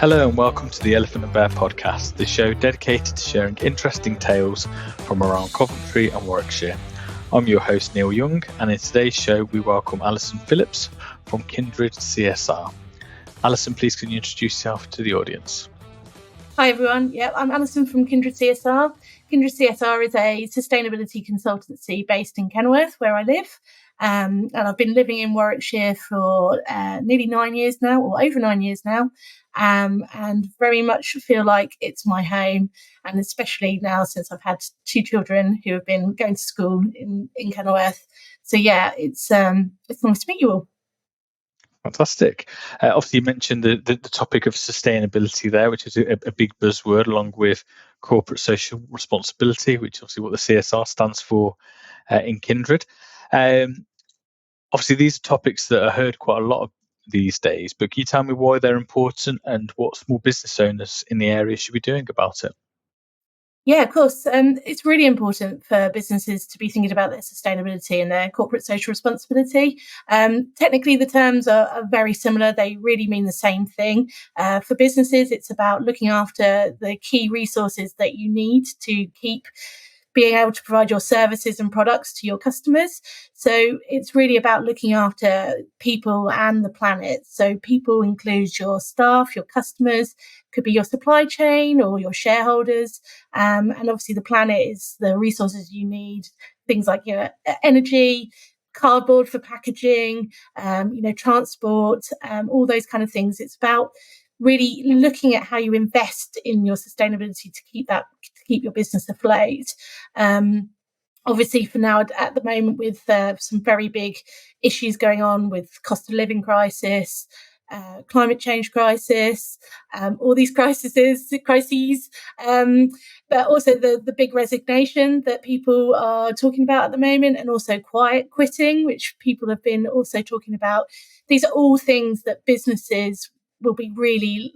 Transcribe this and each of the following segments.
Hello and welcome to the Elephant and Bear podcast, the show dedicated to sharing interesting tales from around Coventry and Warwickshire. I'm your host Neil Young, and in today's show we welcome Alison Phillips from Kindred CSR. Alison, please can you introduce yourself to the audience? Hi everyone, I'm Alison from Kindred CSR. Kindred CSR is a sustainability consultancy based in Kenilworth, where I live. And I've been living in Warwickshire for nearly 9 years now, or over 9 years now, and very much feel like it's my home, and especially now since I've had two children who have been going to school in Kenilworth. So it's nice to meet you all. Fantastic. Obviously, you mentioned the topic of sustainability there, which is a big buzzword, along with corporate social responsibility, which is obviously what the CSR stands for in Kindred. Obviously, these are topics that are heard quite a lot of these days, but can you tell me why they're important and what small business owners in the area should be doing about it? Yeah, of course. It's really important for businesses to be thinking about their sustainability and their corporate social responsibility. Technically, the terms are very similar. They really mean the same thing. For businesses, it's about looking after the key resources that you need to keep being able to provide your services and products to your customers. So it's really about looking after people and the planet. So people include your staff, your customers, could be your supply chain or your shareholders. And obviously the planet is the resources you need, things like energy, cardboard for packaging, transport, all those kind of things. It's about really looking at how you invest in your sustainability to keep your business afloat. Obviously, for now, at the moment, with some very big issues going on with cost of living crisis, climate change crisis, all these crises, but also the big resignation that people are talking about at the moment, and also quiet quitting, which people have been also talking about. These are all things that businesses will be really,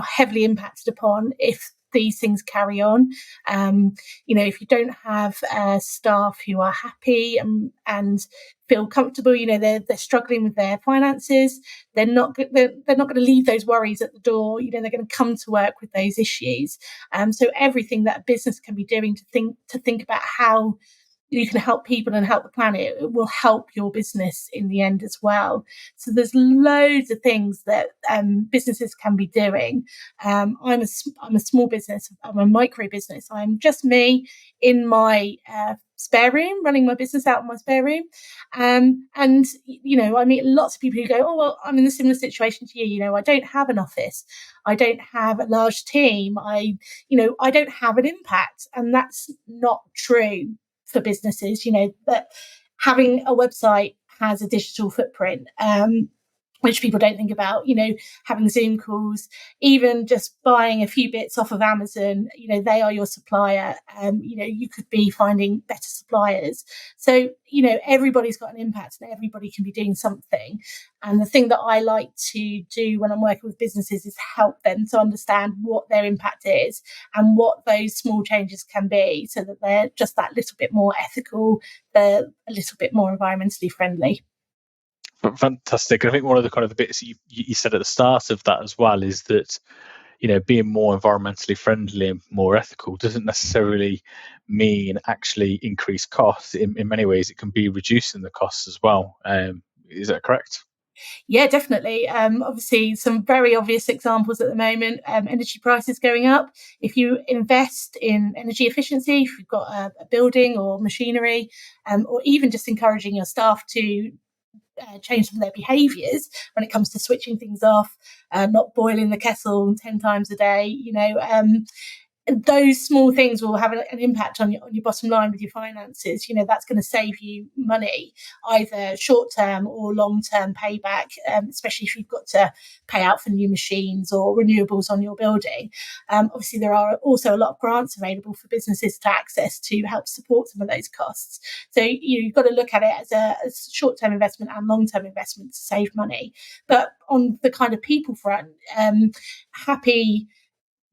heavily impacted upon if these things carry on. If you don't have staff who are happy and feel comfortable, they're struggling with their finances, they're not going to leave those worries at the door. They're going to come to work with those issues. So everything that a business can be doing to think about how you can help people and help the planet, it will help your business in the end as well. So there's loads of things that businesses can be doing. I'm a small business. I'm a micro business. I'm just me in my spare room, running my business out of my spare room. I meet lots of people who go, oh, well, I'm in a similar situation to you. I don't have an office. I don't have a large team. I don't have an impact. And that's not true for businesses. That having a website has a digital footprint, which people don't think about, having Zoom calls, even just buying a few bits off of Amazon, they are your supplier. You could be finding better suppliers. So, everybody's got an impact and everybody can be doing something. And the thing that I like to do when I'm working with businesses is help them to understand what their impact is and what those small changes can be, so that they're just that little bit more ethical, they're a little bit more environmentally friendly. Fantastic. I think one of the kind of the bits you said at the start of that as well is that, being more environmentally friendly and more ethical doesn't necessarily mean actually increased costs. In many ways, it can be reducing the costs as well. Is that correct? Yeah, definitely. Obviously, some very obvious examples at the moment. Energy prices going up. If you invest in energy efficiency, if you've got a building or machinery, or even just encouraging your staff to change some of their behaviours when it comes to switching things off, not boiling the kettle 10 times a day, those small things will have an impact on your bottom line with your finances. That's going to save you money, either short-term or long-term payback, especially if you've got to pay out for new machines or renewables on your building. Obviously, there are also a lot of grants available for businesses to access to help support some of those costs. So you've got to look at it as a short-term investment and long-term investment to save money. But on the kind of people front, happy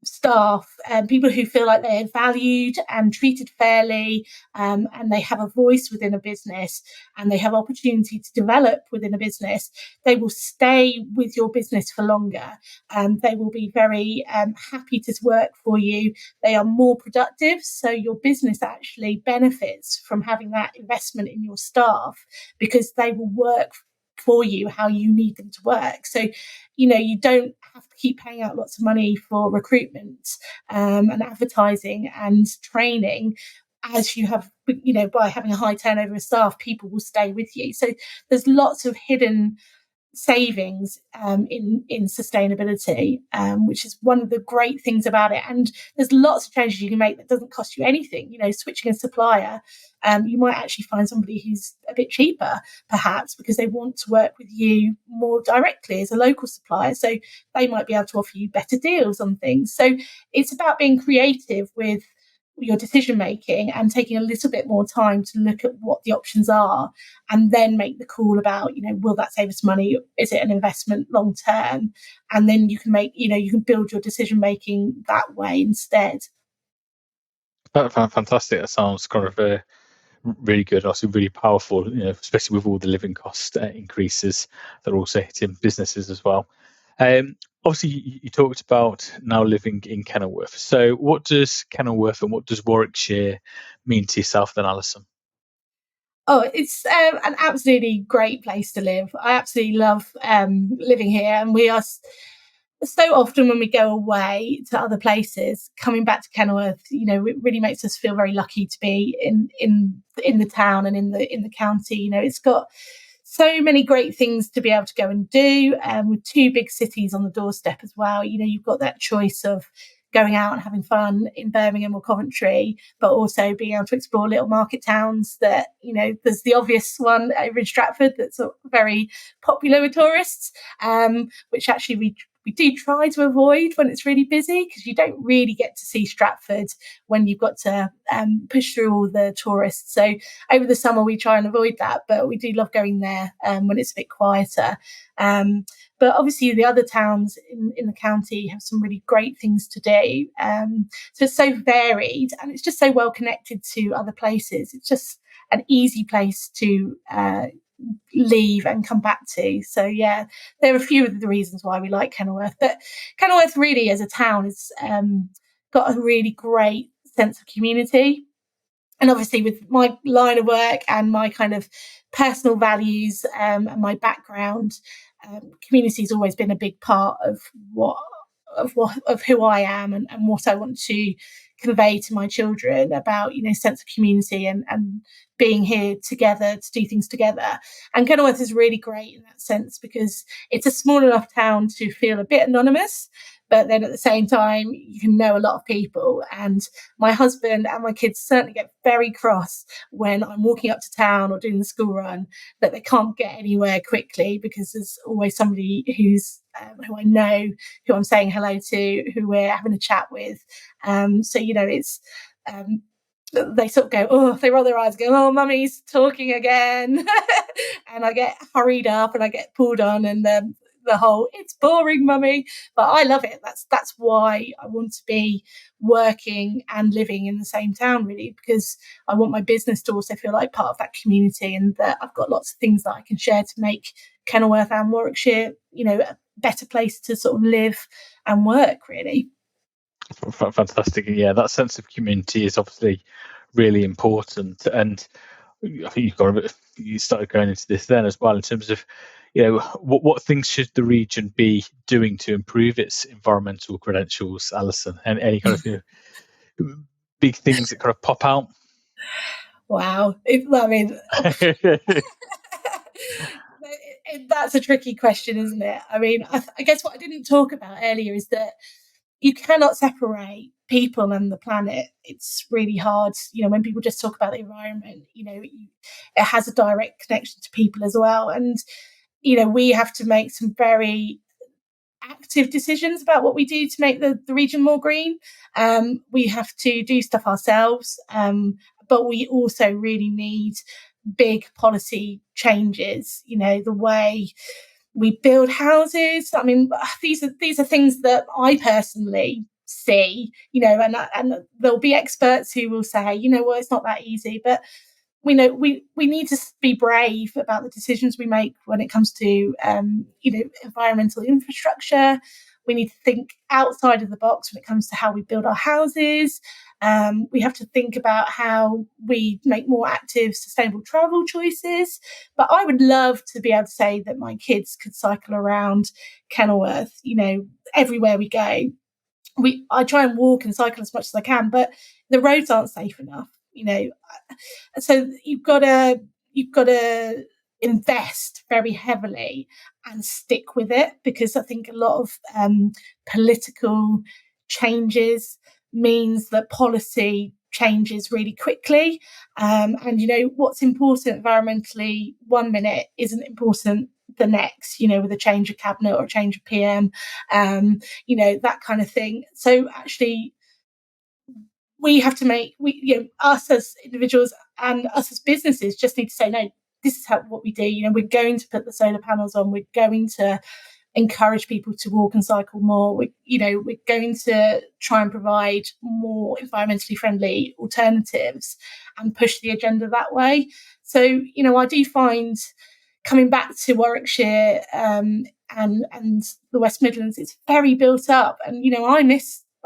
staff, people who feel like they're valued and treated fairly, and they have a voice within a business, and they have opportunity to develop within a business, they will stay with your business for longer, and they will be very happy to work for you. They are more productive, so your business actually benefits from having that investment in your staff, because they will work for you how you need them to work. So, you don't have to keep paying out lots of money for recruitment and advertising and training. As you have, by having a high turnover of staff, people will stay with you. So there's lots of hidden savings in sustainability, which is one of the great things about it. And there's lots of changes you can make that doesn't cost you anything. Switching a supplier, you might actually find somebody who's a bit cheaper, perhaps, because they want to work with you more directly as a local supplier. So they might be able to offer you better deals on things. So it's about being creative with your decision making and taking a little bit more time to look at what the options are, and then make the call about, will that save us money? Is it an investment long term? And then you can you can build your decision making that way instead. Fantastic. That sounds kind of really good, also really powerful, especially with all the living cost increases that are also hitting businesses as well. Obviously, you talked about now living in Kenilworth. So what does Kenilworth and what does Warwickshire mean to yourself then, Alison? Oh, it's an absolutely great place to live. I absolutely love living here, and we are so often when we go away to other places, coming back to Kenilworth, it really makes us feel very lucky to be in the town and in the county. It's got so many great things to be able to go and do, with two big cities on the doorstep as well. You've got that choice of going out and having fun in Birmingham or Coventry, but also being able to explore little market towns that, there's the obvious one over in Stratford that's very popular with tourists, which actually we do try to avoid when it's really busy, because you don't really get to see Stratford when you've got to push through all the tourists. So over the summer we try and avoid that, but we do love going there when it's a bit quieter. But obviously the other towns in the county have some really great things to do. So it's so varied, and it's just so well connected to other places. It's just an easy place to leave and come back to. So yeah, there are a few of the reasons why we like Kenilworth. But Kenilworth really as a town has got a really great sense of community. And obviously with my line of work and my kind of personal values and my background, community has always been a big part of who I am and what I want to convey to my children about, sense of community and being here together to do things together. And Kenilworth is really great in that sense, because it's a small enough town to feel a bit anonymous, but then at the same time, you can know a lot of people. And my husband and my kids certainly get very cross when I'm walking up to town or doing the school run that they can't get anywhere quickly, because there's always somebody who I know, who I'm saying hello to, who we're having a chat with. So, it's... they sort of go, they roll their eyes and go, oh, mummy's talking again. And I get hurried up and I get pulled on, and the whole, it's boring, mummy. But I love it. That's why I want to be working and living in the same town, really, because I want my business to also feel like part of that community, and that I've got lots of things that I can share to make Kenilworth and Warwickshire, a better place to sort of live and work, really. Fantastic. Yeah, that sense of community is obviously really important. And I think you started going into this then as well, in terms of, what things should the region be doing to improve its environmental credentials, Alison? And any kind of big things that kind of pop out? Wow. That's a tricky question, isn't it? I guess what I didn't talk about earlier is that you cannot separate people and the planet. It's really hard, when people just talk about the environment, it has a direct connection to people as well. And, we have to make some very active decisions about what we do to make the region more green. We have to do stuff ourselves, but we also really need big policy changes, the way we build houses. These are things that I personally see, and there'll be experts who will say, well, it's not that easy, but we know we need to be brave about the decisions we make when it comes to environmental infrastructure. We need to think outside of the box when it comes to how we build our houses. We have to think about how we make more active, sustainable travel choices. But I would love to be able to say that my kids could cycle around Kenilworth, everywhere we go. I try and walk and cycle as much as I can, but the roads aren't safe enough. So you've got to invest very heavily and stick with it, because I think a lot of political changes means that policy changes really quickly, and what's important environmentally one minute isn't important the next, with a change of cabinet or a change of PM, that kind of thing. So actually, we have to make us as individuals and us as businesses just need to say, no, this is what we do. We're going to put the solar panels on. We're going to encourage people to walk and cycle more. We're going to try and provide more environmentally friendly alternatives and push the agenda that way. So, I do find, coming back to Warwickshire and the West Midlands, it's very built up. And,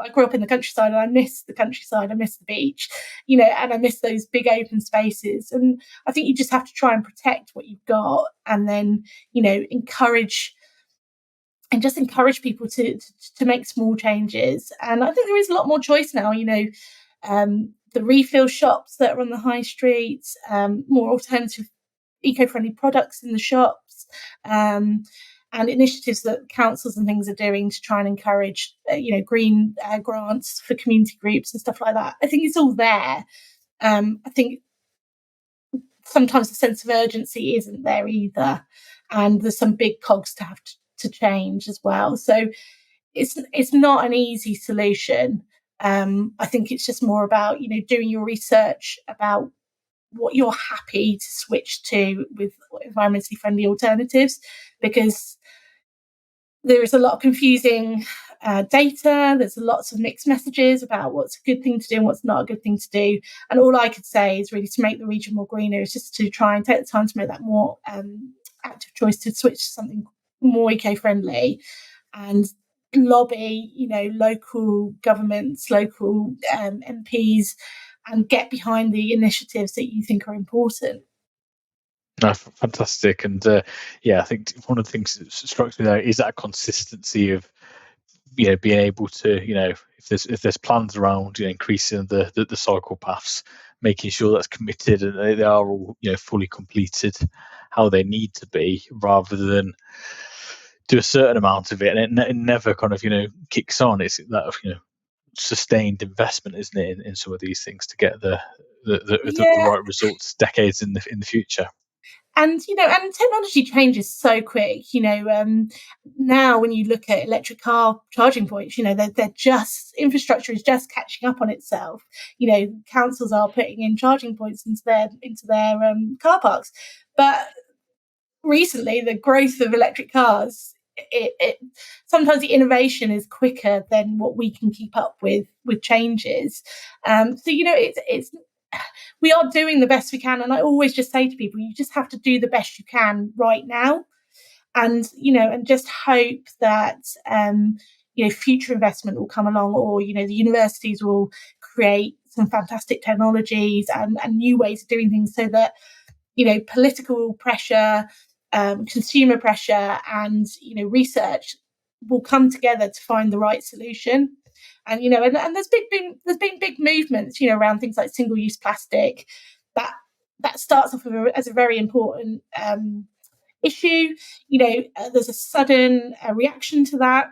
I grew up in the countryside, and I miss the countryside. I miss the beach, and I miss those big open spaces. And I think you just have to try and protect what you've got, and then, encourage people to make small changes. And I think there is a lot more choice now, the refill shops that are on the high streets, more alternative eco-friendly products in the shops, and initiatives that councils and things are doing to try and encourage, green grants for community groups and stuff like that. I think it's all there. I think sometimes the sense of urgency isn't there either, and there's some big cogs to have to change as well. So it's not an easy solution. I think it's just more about, doing your research about what you're happy to switch to with environmentally friendly alternatives, because there is a lot of confusing data. There's lots of mixed messages about what's a good thing to do and what's not a good thing to do. And all I could say is really, to make the region more greener, is just to try and take the time to make that more active choice to switch to something more eco-friendly, and lobby, local governments, local MPs, and get behind the initiatives that you think are important. No, fantastic. And I think one of the things that strikes me there is that consistency of being able to, if there's plans around, increasing the cycle paths, making sure that's committed and they are all fully completed how they need to be, rather than do a certain amount of it and it never kind of kicks on. It's that sustained investment, isn't it, in some of these things to get the right results decades in the future. And and technology changes so quick. Now when you look at electric car charging points, they're just, infrastructure is just catching up on itself. Councils are putting in charging points into their car parks, but recently the growth of electric cars, it sometimes the innovation is quicker than what we can keep up with changes. So it's we are doing the best we can, and I always just say to people, you just have to do the best you can right now, and and just hope that future investment will come along, or the universities will create some fantastic technologies and new ways of doing things, so that political pressure, consumer pressure, and research will come together to find the right solution. And and there's been big movements around things like single-use plastic that starts off as a very important issue. There's a sudden reaction to that.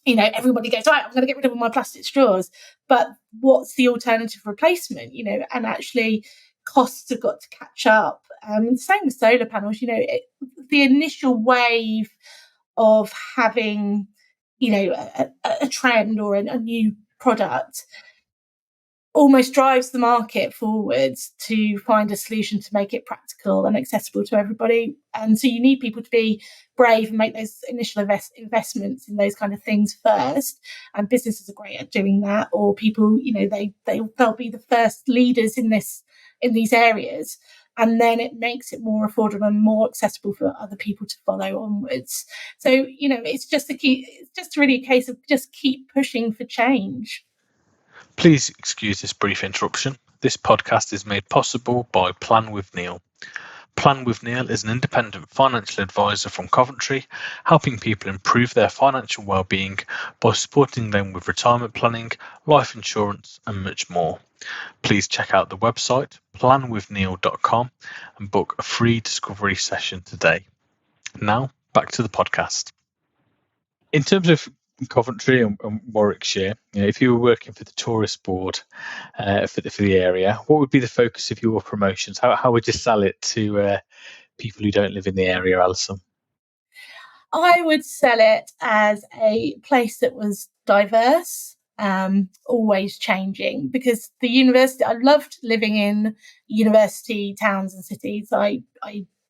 Everybody goes, right, I'm going to get rid of all my plastic straws, but what's the alternative replacement? And actually costs have got to catch up. Same with solar panels. The initial wave of having a trend or a new product almost drives the market forwards to find a solution to make it practical and accessible to everybody. And so you need people to be brave and make those initial investments in those kind of things first. And businesses are great at doing that. Or people, they'll be the first leaders in these areas. And then it makes it more affordable and more accessible for other people to follow onwards. So, it's just really a case of just keep pushing for change. Please excuse this brief interruption. This podcast is made possible by Plan with Neil. Plan with Neil is an independent financial advisor from Coventry, helping people improve their financial well-being by supporting them with retirement planning, life insurance, and much more. Please check out the website planwithneil.com and book a free discovery session today. Now, back to the podcast. In terms of Coventry and Warwickshire, if you were working for the tourist board for the area, what would be the focus of your promotions? How would you sell it to people who don't live in the area, Alison? I would sell it as a place that was diverse, always changing, because the university, I loved living in university towns and cities. I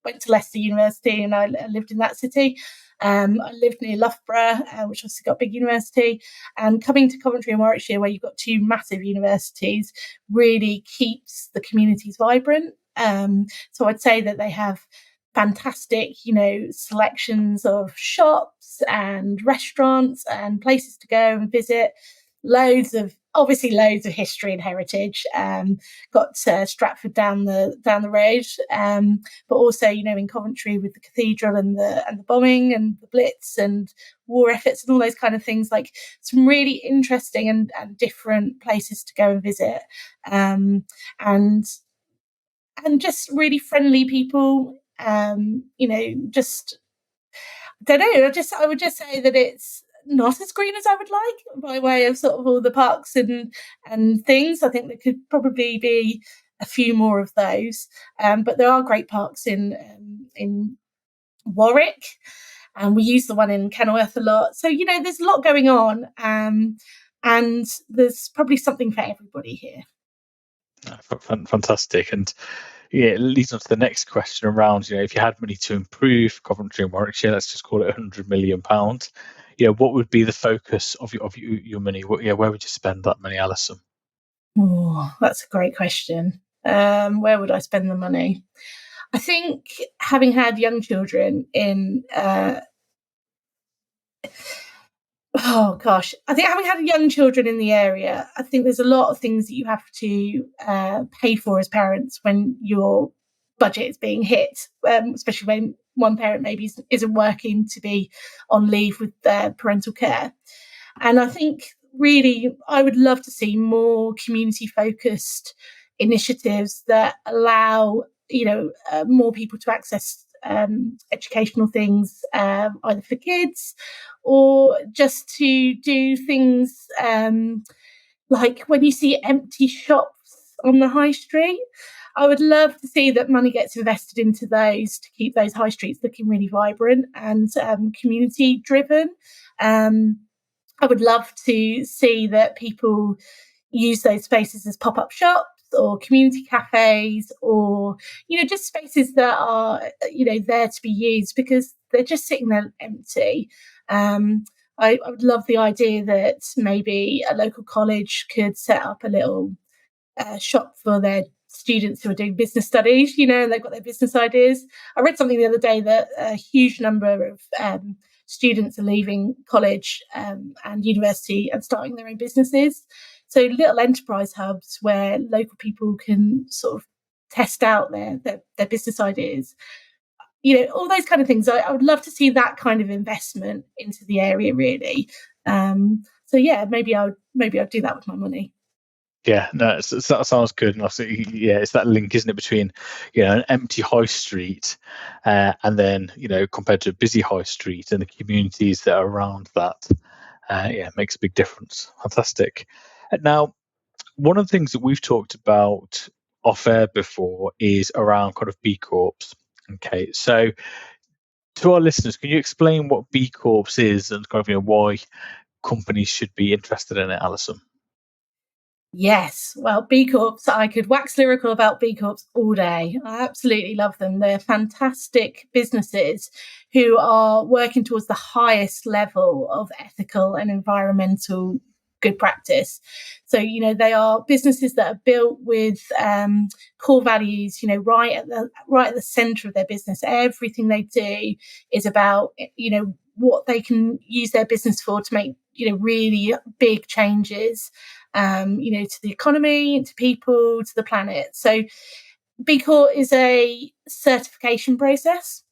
went to Leicester University and I lived in that city. I lived near Loughborough, which obviously got a big university, and coming to Coventry and Warwickshire, where you've got two massive universities, really keeps the communities vibrant. So I'd say that they have fantastic, selections of shops and restaurants and places to go and visit. Loads of history and heritage. Got Stratford down the road, but also in Coventry with the cathedral and the bombing and the Blitz and war efforts and all those kind of things. Like some really interesting and different places to go and visit, and just really friendly people. Just I don't know. I would just say that it's not as green as I would like, by way of sort of all the parks and things. I think there could probably be a few more of those, but there are great parks in Warwick, and we use the one in Kenilworth a lot. So there's a lot going on, and there's probably something for everybody here. Fantastic. And it leads on to the next question around, if you had money to improve Coventry and Warwickshire, let's just call it £100 million. What would be the focus of your money? Where would you spend that money, Alison? Oh, that's a great question. Where would I spend the money? I think having had young children in I think having had young children in the area, I think there's a lot of things that you have to pay for as parents when your budget is being hit, especially when one parent maybe isn't working to be on leave with their parental care. And I think really I would love to see more community-focused initiatives that allow more people to access educational things, either for kids or just to do things like when you see empty shops on the high street. I would love to see that money gets invested into those to keep those high streets looking really vibrant and community driven. I would love to see that people use those spaces as pop-up shops or community cafes, or just spaces that are there to be used because they're just sitting there empty. I would love the idea that maybe a local college could set up a little shop for their students who are doing business studies, and they've got their business ideas. I read something the other day that a huge number of students are leaving college and university and starting their own businesses. So little enterprise hubs where local people can sort of test out their business ideas. All those kind of things. I would love to see that kind of investment into the area, really. So yeah, maybe I'd do that with my money. Yeah, no, that sounds good. And also, it's that link, isn't it, between an empty high street and then compared to a busy high street and the communities that are around that. It makes a big difference. Fantastic. Now, one of the things that we've talked about off air before is around kind of B Corps. Okay, so to our listeners, can you explain what B Corps is and kind of why companies should be interested in it, Alison? Yes, well, B Corps, I could wax lyrical about B Corps all day. I absolutely love them. They're fantastic businesses who are working towards the highest level of ethical and environmental good practice. So, they are businesses that are built with core values, right at the center of their business. Everything they do is about, what they can use their business for to make, really big changes, to the economy, to people, to the planet. So B Corp is a certification process.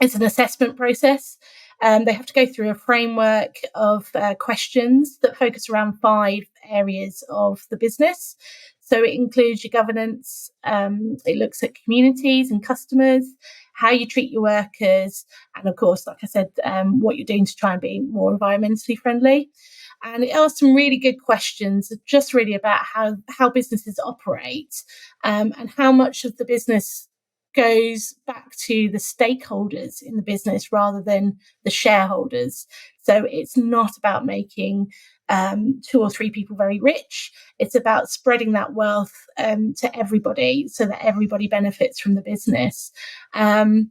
It's an assessment process. They have to go through a framework of questions that focus around 5 areas of the business. So it includes your governance, it looks at communities and customers, how you treat your workers, and of course, like I said, what you're doing to try and be more environmentally friendly. And it asks some really good questions, just really about how businesses operate, and how much of the business goes back to the stakeholders in the business rather than the shareholders. So it's not about making 2 or 3 people very rich. It's about spreading that wealth to everybody so that everybody benefits from the business. And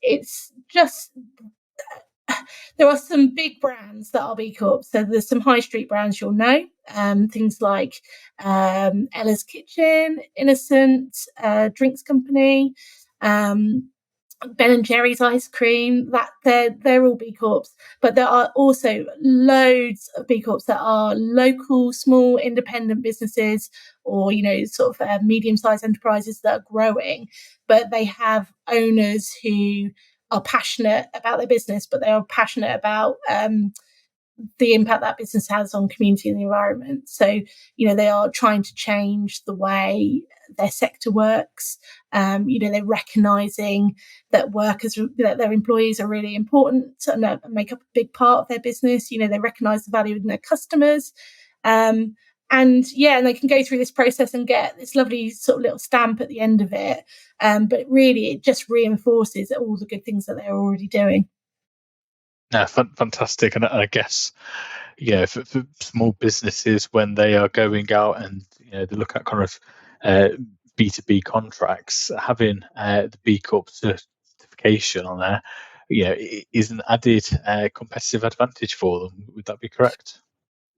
it's just, there are some big brands that are B Corp. So there's some high street brands you'll know, things like Ella's Kitchen, Innocent, Drinks Company, Ben and Jerry's ice cream. That they're all B Corps. But there are also loads of B Corps that are local, small, independent businesses, or sort of medium-sized enterprises that are growing, but they have owners who are passionate about their business, but they are passionate about the impact that business has on community and the environment. So, they are trying to change the way their sector works. They're recognising that that their employees are really important and make up a big part of their business. They recognise the value in their customers. And they can go through this process and get this lovely sort of little stamp at the end of it. But really, it just reinforces all the good things that they're already doing. Yeah, fantastic. And I guess, for small businesses, when they are going out and they look at kind of B2B contracts, having the B Corp certification on there, is an added competitive advantage for them. Would that be correct?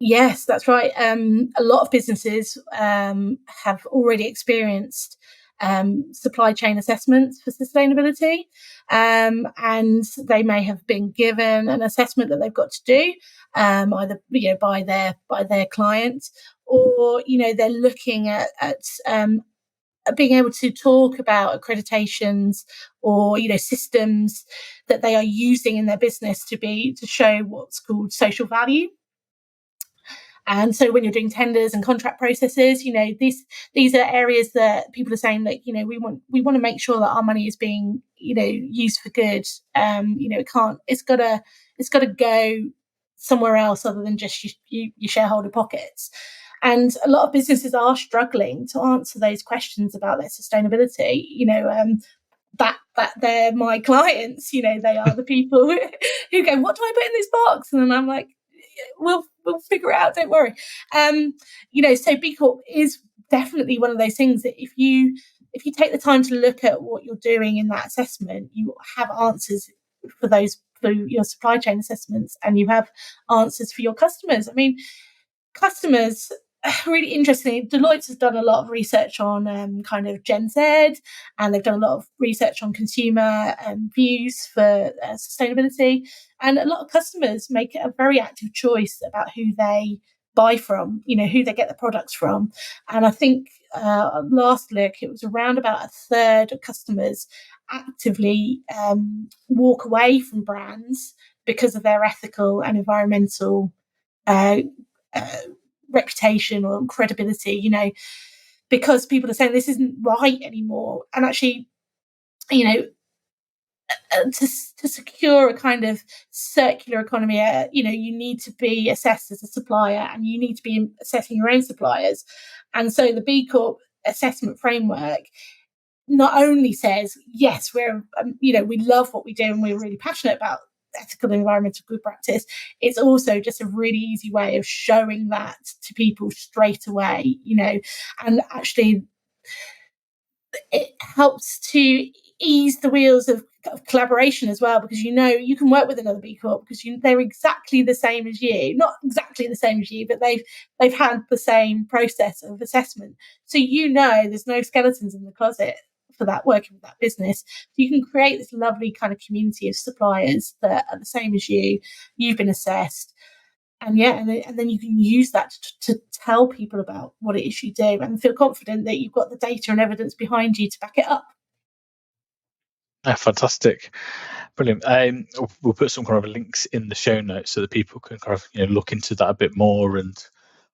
Yes, that's right. A lot of businesses have already experienced supply chain assessments for sustainability, and they may have been given an assessment that they've got to do, either by their clients, or they're looking at being able to talk about accreditations or systems that they are using in their business to show what's called social value. And so when you're doing tenders and contract processes, these are areas that people are saying that, we want to make sure that our money is being, used for good. It's got to go somewhere else other than just your shareholder pockets. And a lot of businesses are struggling to answer those questions about their sustainability. That they're my clients. They are the people who go, "What do I put in this box?" And then I'm like, we'll figure it out, don't worry. So B Corp is definitely one of those things that if you take the time to look at what you're doing in that assessment, you have answers for your supply chain assessments, and you have answers for your customers. I mean, customers, really interesting. Deloitte has done a lot of research on kind of Gen Z, and they've done a lot of research on consumer views for sustainability. And a lot of customers make a very active choice about who they buy from, who they get the products from. And I think last look, it was around about a third of customers actively walk away from brands because of their ethical and environmental reputation or credibility, because people are saying this isn't right anymore. And actually, to secure a kind of circular economy, you need to be assessed as a supplier, and you need to be assessing your own suppliers. And so the B Corp assessment framework not only says, yes, we're, we love what we do and we're really passionate about ethical and environmental good practice, it's also just a really easy way of showing that to people straight away, and actually it helps to ease the wheels of collaboration as well, because you can work with another B Corp because they're exactly the same as you, not exactly the same as you, but they've had the same process of assessment, so there's no skeletons in the closet for that, working with that business. So you can create this lovely kind of community of suppliers that are the same as you've been assessed, and then you can use that to tell people about what it is you do and feel confident that you've got the data and evidence behind you to back it up. Fantastic, brilliant. We'll put some kind of links in the show notes so that people can kind of look into that a bit more, and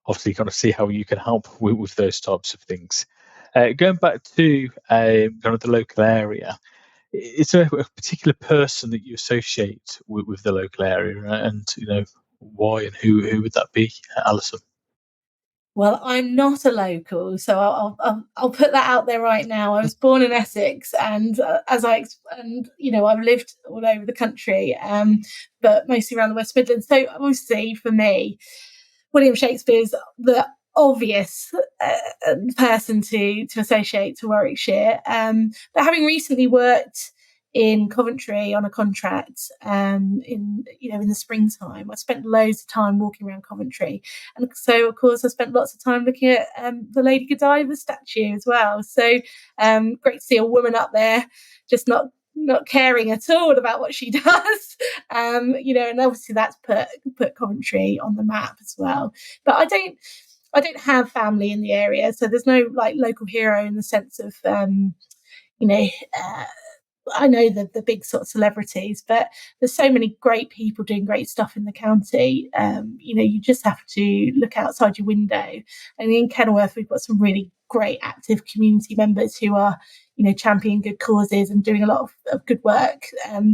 obviously kind of see how you can help with those types of things. Going back to kind of the local area, is there a particular person that you associate with the local area, and why and who would that be, Alison? Well, I'm not a local, so I'll put that out there right now. I was born in Essex, and I've lived all over the country, but mostly around the West Midlands. So obviously, for me, William Shakespeare's the obvious person to associate to Warwickshire. But having recently worked in Coventry on a contract in the springtime, I spent loads of time walking around Coventry, and so of course I spent lots of time looking at the Lady Godiva statue as well. So great to see a woman up there just not caring at all about what she does, and obviously that's put Coventry on the map as well. But I don't have family in the area, so there's no like local hero in the sense of I know the big sort of celebrities, but there's so many great people doing great stuff in the county. You just have to look outside your window. And in Kenilworth, we've got some really great active community members who are, championing good causes and doing a lot of good work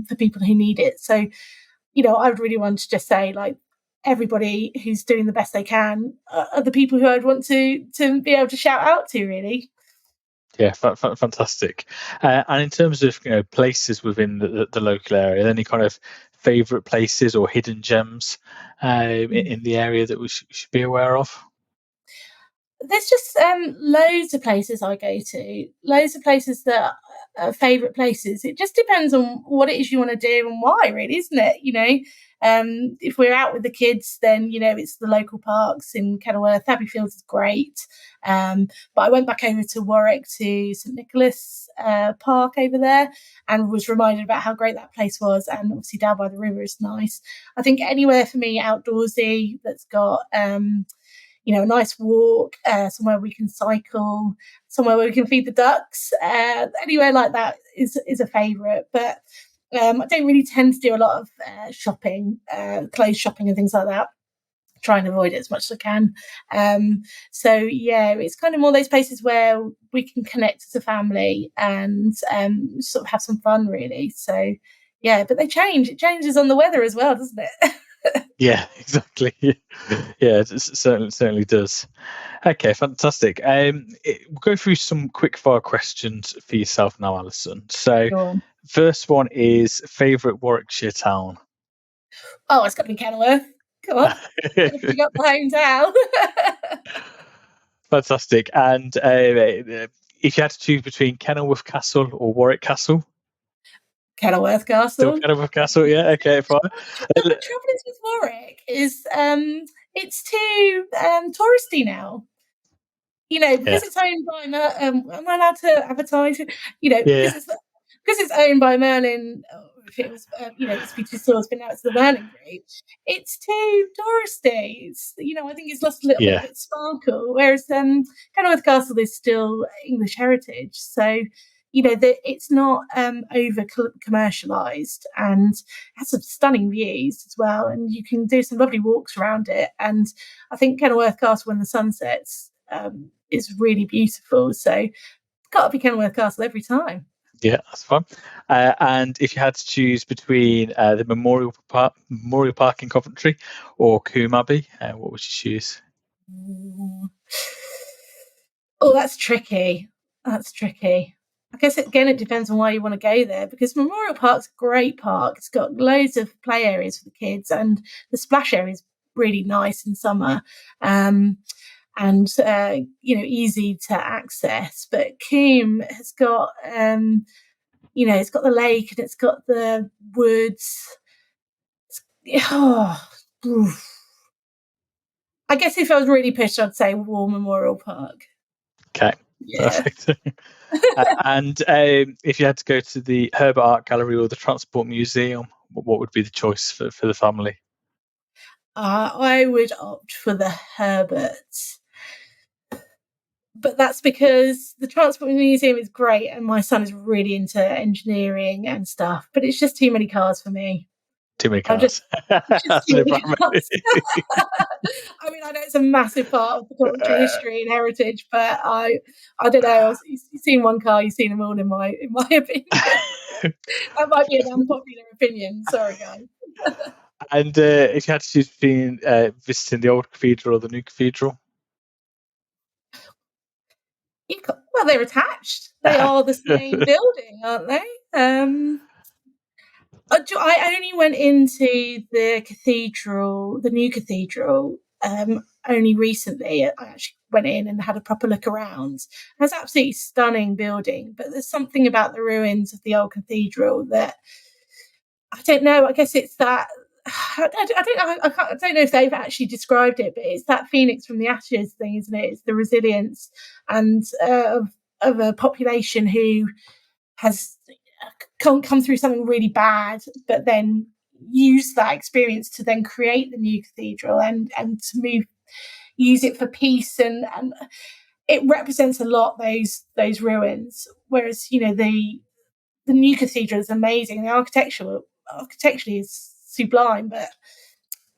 for people who need it. So, I would really want to just say, like, everybody who's doing the best they can are the people who I'd want to be able to shout out to, really. Yeah, fantastic. And in terms of places within the local area, any kind of favourite places or hidden gems in the area that we should be aware of? There's just loads of places I go to, loads of places that are favourite places. It just depends on what it is you want to do and why, really, isn't it? If we're out with the kids, then, it's the local parks in Kenilworth. Abbeyfields is great. But I went back over to Warwick to St Nicholas Park over there and was reminded about how great that place was. And obviously down by the river is nice. I think anywhere for me outdoorsy that's got a nice walk, somewhere we can cycle, somewhere where we can feed the ducks. Anywhere like that is a favourite. But I don't really tend to do a lot of shopping, clothes shopping and things like that. Try and avoid it as much as I can. It's kind of more those places where we can connect as a family and sort of have some fun, really. So, yeah, but they change. It changes on the weather as well, doesn't it? Yeah, exactly. Yeah, it certainly does. Okay, fantastic. We'll go through some quick fire questions for yourself now, Alison. So, first one is favourite Warwickshire town. Oh, it's got to be Kenilworth. Come on, you got the hometown. Fantastic. And if you had to choose between Kenilworth Castle or Warwick Castle? Kenilworth Castle. Still Kenilworth Castle, yeah. Okay, fine. The trouble is with Warwick is it's too touristy now. Because it's owned by am I allowed to advertise? Because it's owned by Merlin. If it was, it's BT Stores, but now it's the Merlin Group. It's too touristy. I think it's lost a little bit of its sparkle. Whereas Kenilworth Castle is still English heritage, so it's not over commercialised, and has some stunning views as well. And you can do some lovely walks around it. And I think Kenilworth Castle when the sun sets is really beautiful. So got to be Kenilworth Castle every time. Yeah, that's fun. And if you had to choose between the Memorial Park in Coventry or Kumabi, what would you choose? Oh, that's tricky. I guess, again, it depends on why you want to go there, because Memorial Park's a great park. It's got loads of play areas for the kids, and the splash area is really nice in summer. And easy to access. But Coombe has got it's got the lake and it's got the woods. I guess if I was really pushed, I'd say War Memorial Park. Okay, yeah. Perfect. And if you had to go to the Herbert Art Gallery or the Transport Museum, what would be the choice for the family? I would opt for the Herbert. But that's because the Transport Museum is great and my son is really into engineering and stuff, but it's just too many cars for me. Too many cars. Just too many cars. I mean, I know it's a massive part of the Coventry history and heritage, but I don't know. You've seen one car, you've seen them all, in my opinion. That might be an unpopular opinion. Sorry, guys. And if you had to choose between visiting the old cathedral or the new cathedral? Well, they're attached. They are the same building, aren't they? I only went into the cathedral, the new cathedral, only recently. I actually went in and had a proper look around. It's an absolutely stunning building, but there's something about the ruins of the old cathedral that I don't know. I guess it's that. I don't know if they've actually described it, but it's that phoenix from the ashes thing, isn't it? It's the resilience and of a population who has come through something really bad, but then use that experience to then create the new cathedral and to use it for peace, and it represents a lot those ruins. Whereas the new cathedral is amazing, the architecturally is sublime, but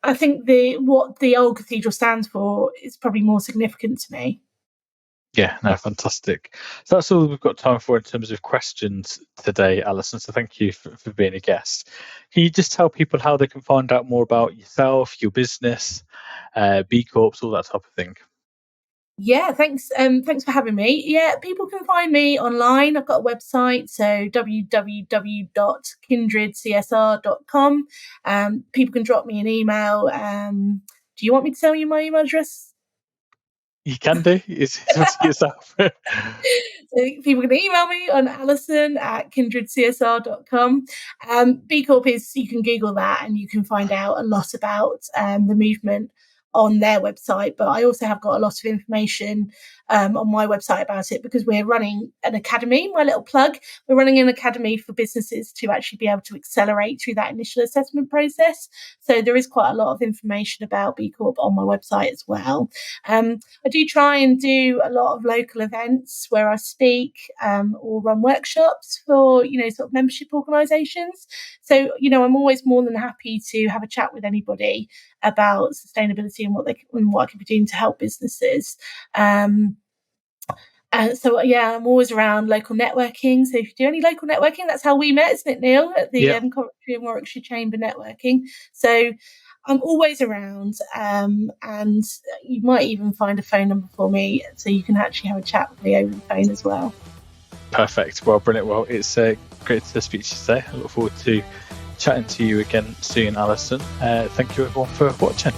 I think what the old cathedral stands for is probably more significant to me. Yeah, no, fantastic. So that's all we've got time for in terms of questions today, Alison. So thank you for being a guest. Can you just tell people how they can find out more about yourself, your business, B Corps, all that type of thing? Yeah, thanks. Thanks for having me. Yeah, people can find me online. I've got a website, so www.kindredcsr.com. People can drop me an email. Do you want me to tell you my email address? You can do. It's yourself. So people can email me on alison@kindredcsr.com. B Corp you can Google that and you can find out a lot about the movement on their website, but I also have got a lot of information on my website about it, because we're running an academy. My little plug, we're running an academy for businesses to actually be able to accelerate through that initial assessment process. So there is quite a lot of information about B Corp on my website as well. I do try and do a lot of local events where I speak or run workshops for sort of membership organisations. So I'm always more than happy to have a chat with anybody about sustainability and what I can be doing to help businesses. So I'm always around local networking. So if you do any local networking, that's how we met, isn't it, Neil? At the Coventry and Warwickshire Chamber networking. So I'm always around, and you might even find a phone number for me, so you can actually have a chat with me over the phone as well. Perfect. Well, brilliant. Well, it's great to speak to you today. I look forward to chatting to you again soon, Alison. Thank you everyone for watching.